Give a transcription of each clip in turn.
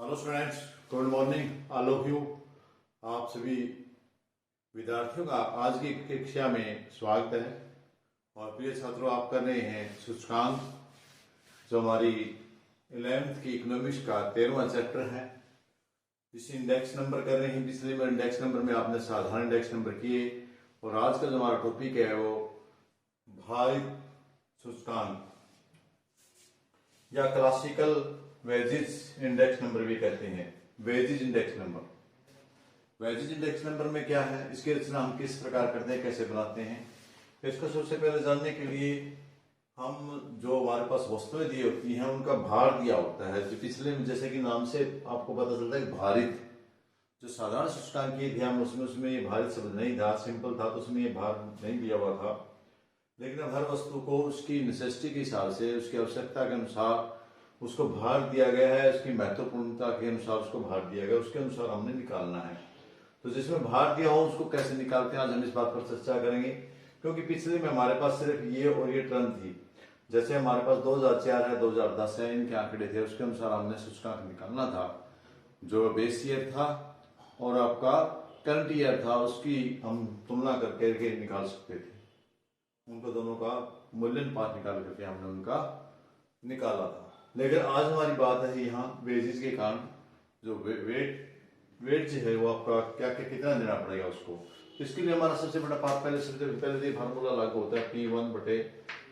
Hello students, good morning all of you. आप सभी विद्यार्थियों का आज की कक्षा में स्वागत है। और प्रिय छात्रों, आप कर रहे हैं सूचकांक, जो हमारी 11th की इकोनॉमिक्स का 13वां चैप्टर है। इसे इंडेक्स नंबर कर रहे हैं। पिछले में इंडेक्स नंबर में आपने साधारण इंडेक्स नंबर किए, और आज का जो हमारा टॉपिक है वो भारित सूचकांक या क्लासिकल वेजिज इंडेक्स नंबर भी कहते हैं। Wages index number, wages index number में क्या है, इसकी रचना हम किस प्रकार करते हैं, कैसे बनाते हैं, इसको सबसे पहले जानने के लिए हम जो हमारे पास वस्तुएं दी होती हैं उनका भार दिया होता है। जो पिछले में जैसे कि नाम से आपको पता चलता है भारित, जो साधारण सूचकांक किए थे हम उसमें ये भारित शब्द नहीं था, सिंपल था, तो उसमें ये भार नहीं दिया हुआ था। लेकिन अब हर वस्तु को उसकी नेसेसिटी के हिसाब से, उसकी आवश्यकता के अनुसार उसको भार दिया गया है, उसकी महत्वपूर्णता के अनुसार उसको भार दिया गया, उसके अनुसार हमने निकालना है। तो जिसमें भार दिया हो उसको कैसे निकालते हैं, आज हम इस बात पर चर्चा करेंगे। क्योंकि पिछले में हमारे पास सिर्फ ये और ये टर्म थी। जैसे हमारे पास 2004 है, 2010 है, इनके आंकड़े थे, उसके अनुसार हमने सूचकांक निकालना था। जो बेस ईयर था और आपका करंट ईयर था, उसकी हम तुलना करके निकाल सकते थे। उनको दोनों का मूल्यांपात निकाल करके हमने उनका निकाला था। लेकिन आज हमारी बात है यहाँ वेजिस के कारण, जो वेट जो है वो आपका क्या क्या कितना देना पड़ेगा उसको। इसके लिए हमारा सबसे बड़ा पार्ट सबसे पहले फार्मूला लागू होता है P1 बटे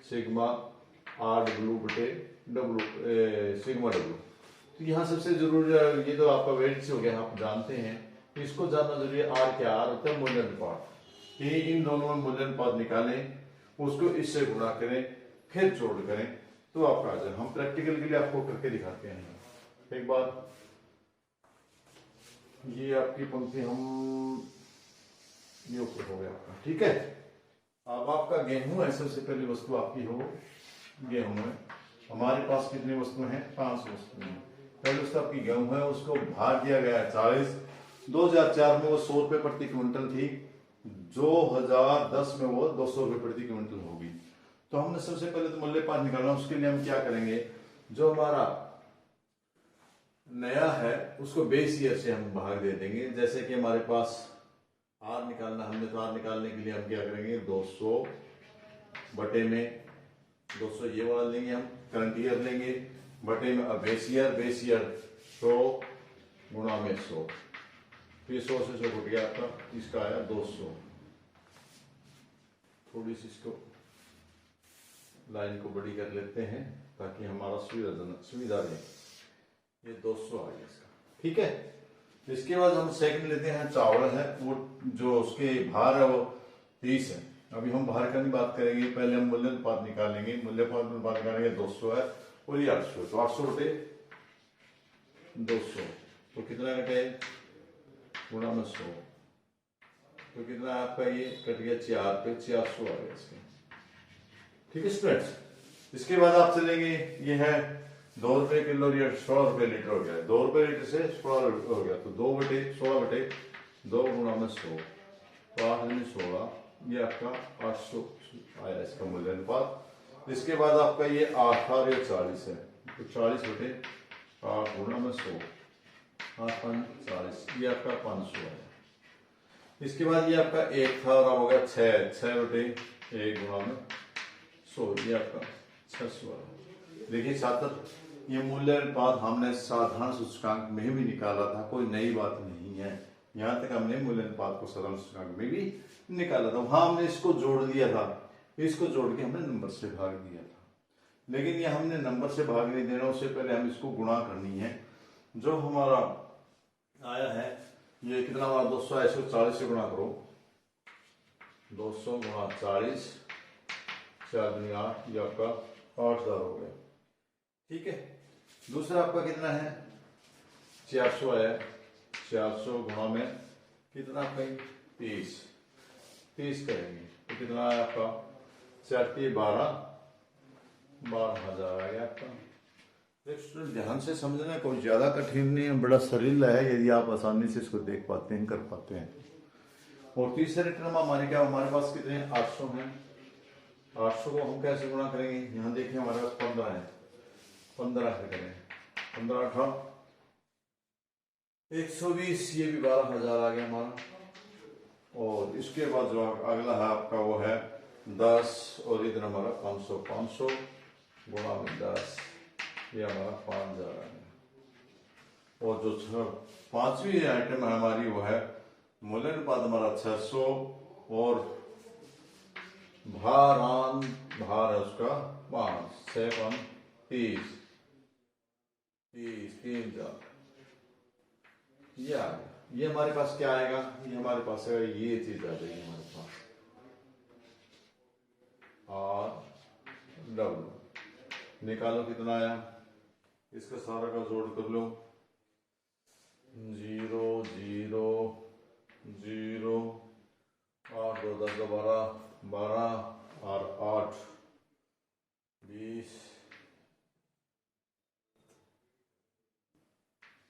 सिग्मा R W बटे सिग्मा W। तो यहाँ सबसे जरूरी ये तो आपका वेट से हो गया, आप जानते हैं। इसको जानना जरूरी है। R क्या, R होता है मूल्यांपात। इन दोनों में मूल्यांपात निकालें, उसको इससे गुणा करें, फिर जोड़ करें, तो आपका आ जाए। हम प्रैक्टिकल के लिए आपको करके दिखाते हैं। एक बार ये आपकी पंक्ति हम ये ऊपर हो गया आपका, ठीक है। अब आपका गेहूं है, सबसे पहली वस्तु आपकी हो गेहूं है। हमारे पास कितनी वस्तु हैं? 5 वस्तु हैं। पहले वस्तु आपकी गेहूं है, उसको भार दिया गया है 40। 2004 में वो 100 रुपए प्रति क्विंटल थी, 2010 में वो 200 रुपए प्रति क्विंटल होगी। तो हमने सबसे पहले तो मूल्यपात निकालना। उसके लिए हम क्या करेंगे, जो हमारा नया है उसको बेस ईयर से हम भाग दे देंगे। जैसे कि हमारे पास आर निकालना, हमने तो आर निकालने के लिए हम क्या करेंगे, 200 बटे में 200 ये वाला लेंगे, हम करंट ईयर लेंगे, बटे में अब बेस ईयर 100 गुणा में 100, फिर 100 से 100 घट गया आपका, इसका आया 200। थोड़ी सी इसको लाइन को बड़ी कर लेते हैं ताकि हमारा सुविधा रहे। ये 200 आ गया इसका, ठीक है। इसके बाद हम सेकंड लेते हैं, चावल है, वो जो उसके भार है वो 30 है। अभी हम भार का नहीं बात करेंगे, पहले हम मूल्यांपात निकालेंगे। मूल्यांपात निकालेंगे 200 है और ये 800, तो 800 बटे 200 तो कितना घटे, गुणा में 100, तो कितना आपका ये कट गया 4 पे 400 आ गया इसका, ठीक है स्टूडेंट्स। इसके बाद आप चलेंगे, ये है 2 रुपए किलो, या 16 रुपए लीटर हो गया। 2 रुपए लीटर से 16 हो गया, तो 2 बटे 16 बटे 2 गुणा में 100, तो 8 में 16, ये आपका 800 आया इसका मूल्यांपात। इसके बाद आपका ये 8 था, ये 40 है, तो 40 बटे 8 गुणा में 100, 8 5 40, ये आपका 500 आया। इसके बाद ये आपका 1 था और हो गया 6 बटे 1 गुणा में 100, ये आपका 600 आया। देखिए छात्र, ये मूल्यांपात हमने साधारण सूचकांक में भी निकाला था, कोई नई बात नहीं है। यहाँ तक हमने मूल्यांपात को साधारण सूचकांक में भी निकाला था, वहां हमने इसको जोड़ दिया था, इसको जोड़ के हमने नंबर से भाग दिया था। लेकिन ये हमने नंबर से भाग नहीं देना, उससे पहले हम इसको गुणा करनी है। जो हमारा आया है ये कितना हमारा 200 है, इसको 40 से गुणा करो, 200 गुणा 40, 4 दूनी 8, ये आपका 8000 हो गया, ठीक है। दूसरा आपका कितना है, 400 आया, 400 गुणा में कितना आपका 30 करेंगे, तो कितना आया आपका 4 12,000 आ गया आपका। स्टूडेंट ध्यान से समझना, कोई ज्यादा कठिन नहीं है, बड़ा सरल है यदि आप आसानी से इसको देख पाते हैं, कर पाते हैं। और तीसरे टर्म हमारे क्या, हमारे पास कितने हैं, 800 हैं। 800 को हम कैसे गुणा करेंगे, यहाँ देखिए हमारे पास 15 है, 15 से करें, 15 18 120, ये भी 12,000 आ गया हमारा। और इसके बाद जो अगला है आपका वो है 10, और इधर हमारा 500, 500 गुणा में 10, ये हमारा 5,000 आ गया। और जो पांचवी आइटम है हमारी वो है मूल्य अनुपात हमारा 600, और भार है उसका 5, 7, 30, 3,000। ये आ गया। ये हमारे पास क्या आएगा, ये हमारे पास है, ये चीज आ जाएगी हमारे पास RW। निकालो कितना आया, इसका सारा का जोड़ कर लो, 0 0 0, 8 2 10 12 12, और 8 20,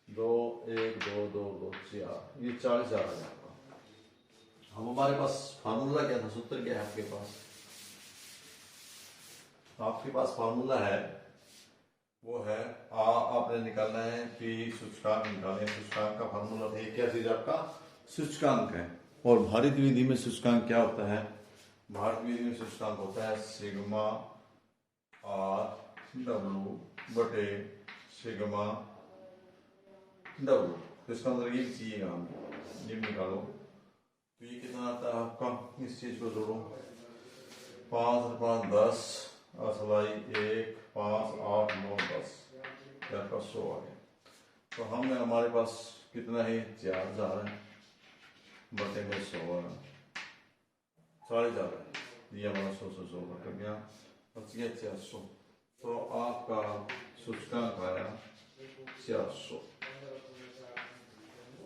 2 1 2 2 2 4, ये 40,000 आ जाएगा। अब हमारे पास फार्मूला क्या था, सूत्र क्या है आपके पास? आपके पास फार्मूला है, वो है आपने निकालना है कि सूचकांक निकालें। सूचकांक का फार्मूला था, क्या चीज आपका सूचकांक है। और भारित विधि में सूचकांक क्या होता है? भारित विधि में सूचकांक होता है सिग्मा RW बटे सिग्मा W। तो इसका मतलब ये चाहिएगा हमें, ये निकालो। तो ये कितना आता है आपका, इस चीज को जोड़ो, 5 और 5 10, असलाई 1 5 8 9 10, आपका 100 आ गया। तो हम हमारे पास कितना है, 4,000 है, बटे में 100 है, 4,000 है। ये हमारा 100 बट गया, बच गया 400। तो आपका सूचकांक आया 400।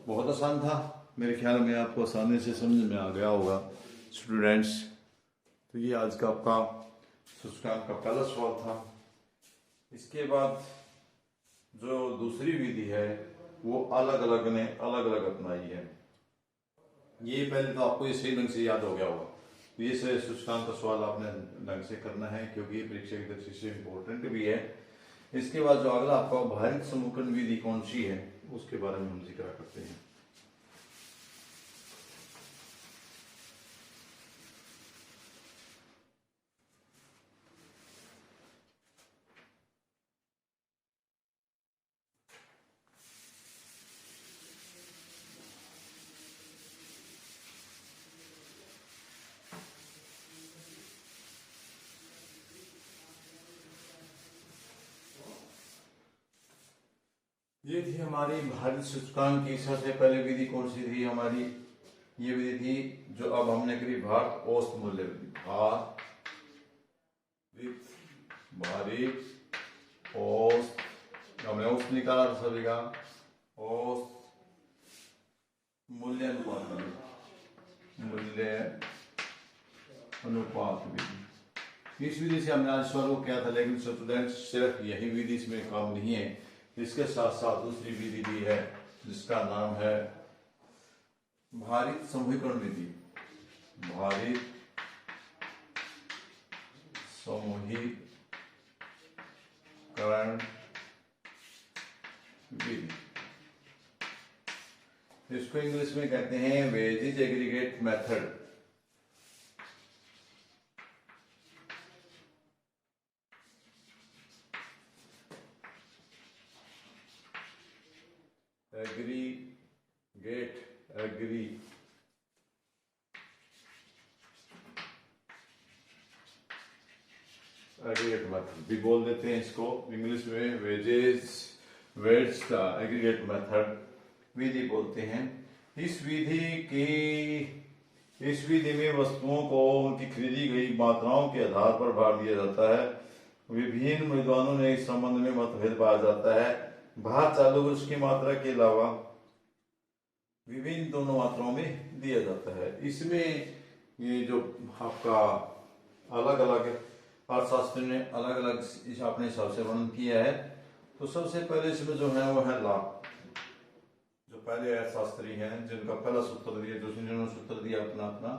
बहुत आसान था, मेरे ख्याल में आपको आसानी से समझ में आ गया होगा स्टूडेंट्स। तो ये आज का आपका सूचकांक का पहला सवाल था। इसके बाद जो दूसरी विधि है वो अलग अलग अपनाई है। ये पहले तो आपको ये सही ढंग से याद हो गया होगा। तो ये सूचकांक का सवाल आपने ढंग से करना है, क्योंकि ये परीक्षा की दृष्टि से इम्पोर्टेंट भी है। इसके बाद जो अगला आपका भारित समूहकरण विधि कौन सी है, उसके बारे में हम जिक्र करते हैं। ये थी हमारी भारित सूचकांक की सबसे पहले विधि कौन सी थी हमारी, ये विधि थी जो अब हमने करी, भार औसत मूल्य विधि। भारित औसत, हमने औसत निकाला था सभी का, औसत मूल्य अनुपात विधि। इस विधि से हमने आज सॉल्व किया था, लेकिन स्टूडेंट्स सिर्फ यही विधि इसमें काम नहीं है, इसके साथ साथ दूसरी विधि भी है जिसका नाम है भारित समूहीकरण विधि। भारित समूहीकरण विधि, इसको इंग्लिश में कहते हैं wages aggregate method. Aggregate method भी बोल देते हैं इसको, इंग्लिश में वेजेस वेट्स का एग्रीगेट मेथड विधि बोलते हैं। इस विधि में वस्तुओं को उनकी खरीदी गई मात्राओं के आधार पर भार दिया जाता है। विभिन्न विद्वानों ने इस संबंध में मतभेद पाया जाता है। भार चालू वर्ष की मात्रा के अलावा विभिन्न दोनों मात्राओं में दिया जाता है। इसमें ये जो आपका अलग अलग अर्थशास्त्र ने अलग अलग अपने हिसाब से वर्णन किया है। तो सबसे पहले इसमें जो है वो है लाभ। जो पहले अर्थशास्त्री हैं जिनका पहला सूत्र दिया, जो जिन्होंने सूत्र दिया अपना अपना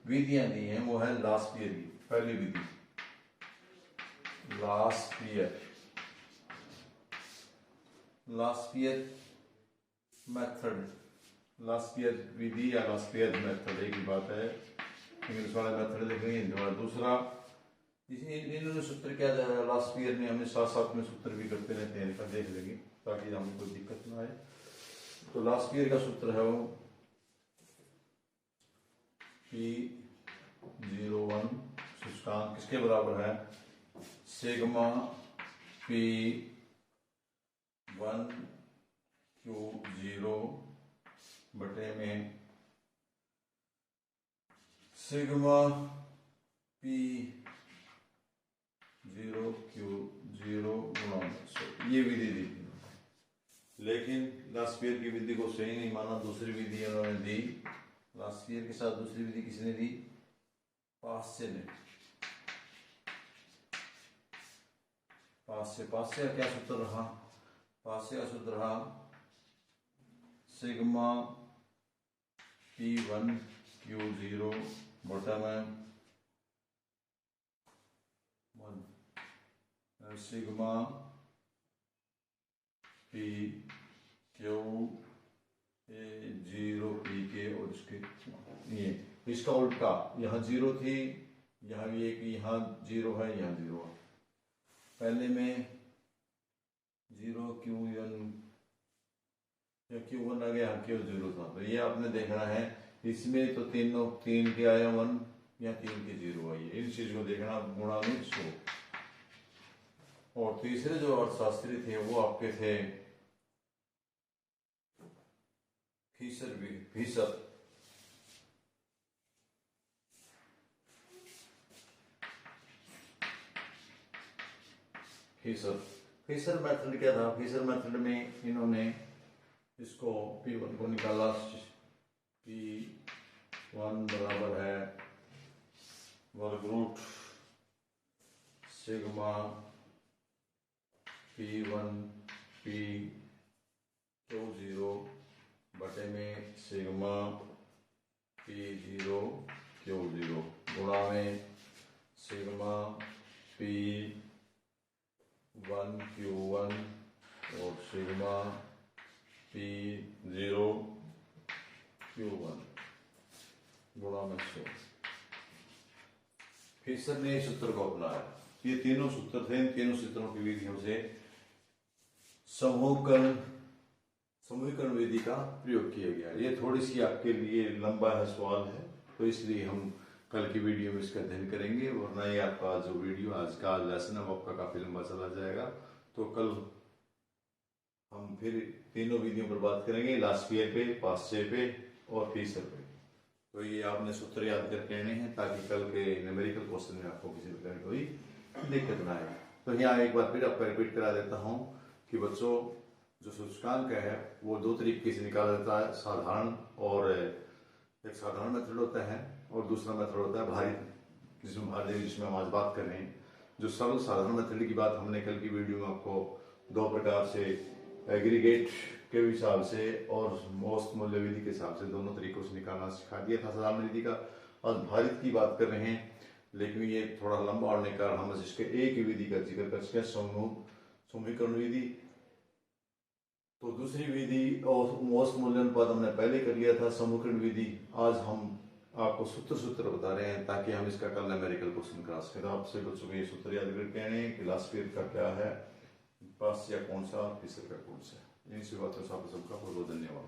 विधियां दी हैं, वो है लास्पियर की पहली विधि, लास्पियर मेथड, लास्पियर विधि या लास्पियर मेथड एक ही बात है। इंग्लिश वाले मेथड देखेंगे, हिंदी वाला दूसरा। इन्होंने सूत्र क्या दिया लास्पियर ने, हमें साथ साथ में सूत्र भी करते रहते हैं, इनका देख लेंगे ताकि हमें कोई दिक्कत ना आए। तो लास्पियर का सूत्र है वो P01 सूचकांक किसके बराबर है, सिग्मा P1 Q0 बटे में सिग्मा P0 Q0 गुणा 100। ये विधि दी, लेकिन लास्पियर की विधि को सही नहीं माना, दूसरी विधि उन्होंने दी। लास्पियर के साथ दूसरी विधि किसने दी, पास्चे ने। पास्चे का क्या सूत्र रहा, पास्चे का सूत्र रहा सिग्मा P1 Q0 बटा में सिग्मा P0 P के और इसके ये इसका उल्टा, यहाँ 0 थी, यहाँ भी एक, यहाँ 0 है, यहाँ 0 है। पहले में 0 Q1 या Q1 आ गया, Q0 था। तो ये आपने देखना है, इसमें तो तीन के आया 1 या 3 के 0 आई है, इन चीज को देखना, गुणा में 100। और तीसरे जो अर्थशास्त्री थे वो आपके थे फीसर मेथड क्या था, फीसर मेथड में इन्होंने इसको P1 को निकाला, P1 बराबर है वर्ग रूट सिग्मा P1 Q0 बटे में सिग्मा P0 Q0 गुणा में सिग्मा P1 Q1 और सिग्मा P0 Q1 गुणा में 100। फीसर ने इस सूत्र को अपनाया। ये तीनों सूत्र थे, इन तीनों सूत्रों की विधियों से समूहीकरण विधि का प्रयोग किया गया। ये थोड़ी सी आपके लिए लंबा है सवाल है, तो इसलिए हम कल की वीडियो में इसका अध्ययन करेंगे, वरना ये आपका जो वीडियो आज का लेसन है वो आपका काफी लंबा चला जाएगा। तो कल हम फिर तीनों विधियों पर बात करेंगे, लास्पियर पे, पास्चे पे और फीसर पे। तो ये आपने सूत्र याद करके आने हैं ताकि कल के न्यूमेरिकल क्वेश्चन में आपको किसी प्रकार की कोई दिक्कत ना आए। तो यहाँ एक बार फिर आपको रिपीट करा देता हूँ कि बच्चों, जो सूचकांक है वो दो तरीके से निकाला जाता है, साधारण और एक साधारण मेथड होता है और दूसरा मेथड होता है भारित, जिसमें हम आज बात कर रहे हैं। जो सरल साधारण मेथड की बात हमने कल की वीडियो में आपको दो प्रकार से, एग्रीगेट के हिसाब से और औसत मूल्य विधि के हिसाब से, दोनों तरीकों से निकालना सिखा दिया था साधारण विधि का। और भारित की बात कर रहे हैं, लेकिन ये थोड़ा लंबा होने के कारण हम इसके एक ही विधि का जिक्र कर सके, समूहीकरण विधि। तो दूसरी विधि और औसत मूल्य अनुपात हमने पहले कर लिया था, समूहीकरण विधि। आज हम आपको सूत्र बता रहे हैं ताकि हम इसका कल न्यूमेरिकल क्वेश्चन करा सके। तो आपसे बच्चों को ये सूत्र याद करके आने कि लास्पियर का क्या है, पास्चे कौन सा, फीसर का कौन सा। इन सी बातों से आप सबका बहुत बहुत धन्यवाद।